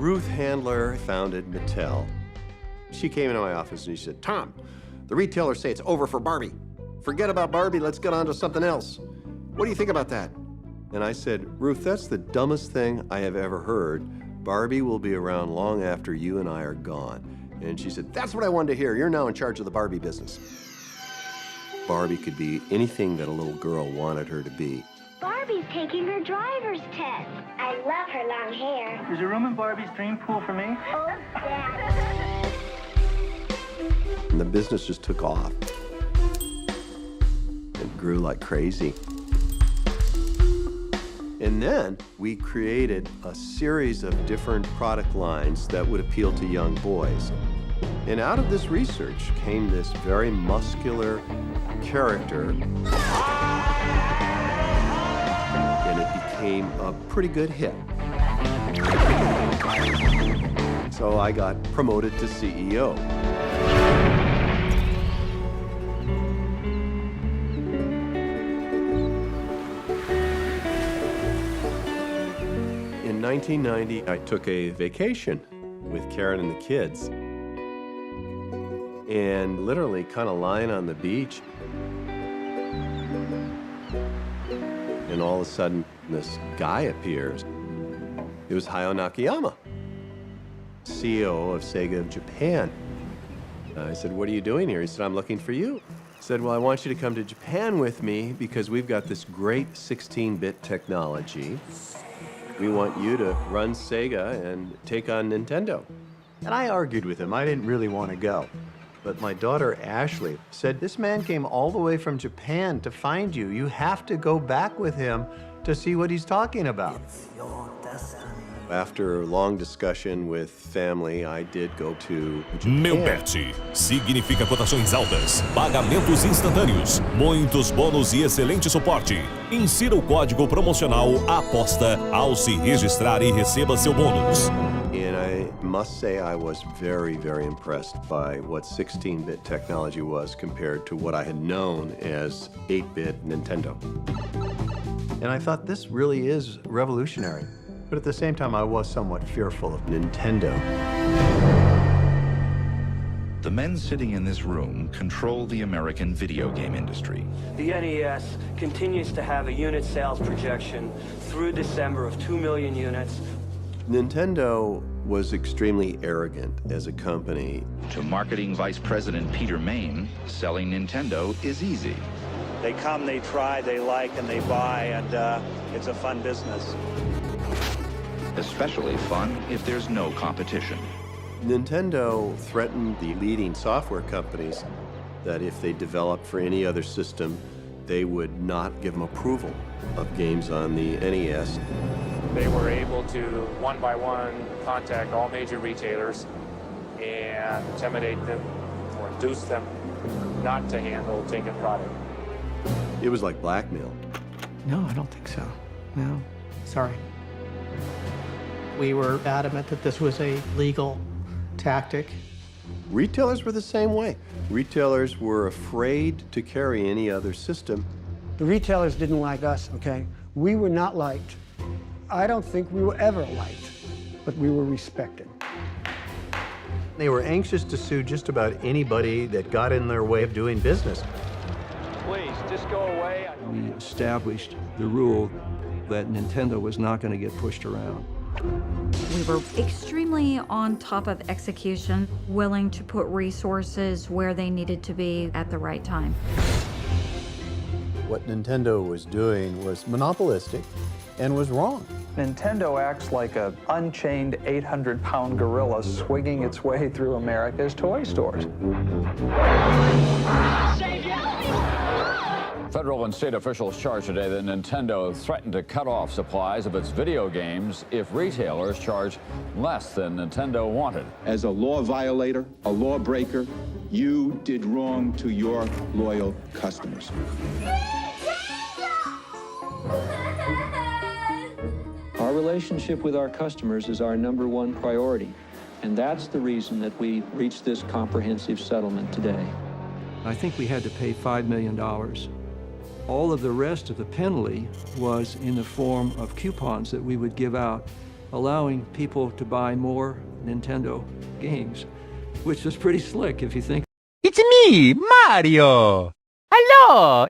Ruth Handler founded Mattel. She came into my office and she said, "Tom, the retailers say it's over for Barbie. Forget about Barbie, let's get on to something else. What do you think about that?" And I said, "Ruth, that's the dumbest thing I have ever heard. Barbie will be around long after you and I are gone." And she said, "That's what I wanted to hear. You're now in charge of the Barbie business." Barbie could be anything that a little girl wanted her to be. Barbie's taking her driver's test. I love her long hair. There's a room in Barbie's dream pool for me. Oh, Dad. And the business just took off. It grew like crazy. And then we created a series of different product lines that would appeal to young boys. And out of this research came this very muscular character. And it became a pretty good hit. So I got promoted to CEO. In 1990, I took a vacation with Karen and the kids. And literally kind of lying on the beach. And all of a sudden, this guy appears. It was Hayao Nakayama, CEO of Sega Japan. I said, "What are you doing here?" He said, "I'm looking for you." I said, "Well, I want you to come to Japan with me because we've got this great 16-bit technology. We want you to run Sega and take on Nintendo." And I argued with him. I didn't really want to go. But my daughter, Ashley, said, "This man came all the way from Japan to find you. You have to go back with him to see what he's talking about." After a long discussion with family, I did go to Japan. Meu Parte significa cotações altas, pagamentos instantâneos, muitos bônus e excelente suporte. Insira o código promocional APOSTA ao se registrar e receba seu bônus. And I must say I was very, very impressed by what 16-bit technology was compared to what I had known as 8-bit Nintendo. And I thought this really is revolutionary. But at the same time, I was somewhat fearful of Nintendo. The men sitting in this room control the American video game industry. The NES continues to have a unit sales projection through December of 2 million units. Nintendo was extremely arrogant as a company. To marketing vice president Peter Main, selling Nintendo is easy. They come, they try, they like, and they buy, and it's a fun business. Especially fun if there's no competition. Nintendo threatened the leading software companies that if they developed for any other system, they would not give them approval of games on the NES. They were able to, one by one, contact all major retailers and intimidate them or induce them not to handle Tinker product. It was like blackmail. No, I don't think so. No, sorry. We were adamant that this was a legal tactic. Retailers were the same way. Retailers were afraid to carry any other system. The retailers didn't like us, okay? We were not liked. I don't think we were ever liked, but we were respected. They were anxious to sue just about anybody that got in their way of doing business. Please, just go away. We established the rule that Nintendo was not going to get pushed around. We were extremely on top of execution, willing to put resources where they needed to be at the right time. What Nintendo was doing was monopolistic and was wrong. Nintendo acts like an unchained 800-pound gorilla swinging its way through America's toy stores. Federal and state officials charged today that Nintendo threatened to cut off supplies of its video games if retailers charge less than Nintendo wanted. As a law violator, a lawbreaker, you did wrong to your loyal customers. Our relationship with our customers is our #1 priority, and that's the reason that we reached this comprehensive settlement today. I think we had to pay $5 million. All of the rest of the penalty was in the form of coupons that we would give out allowing people to buy more Nintendo games, which was pretty slick if you think. It's me, Mario! Hello!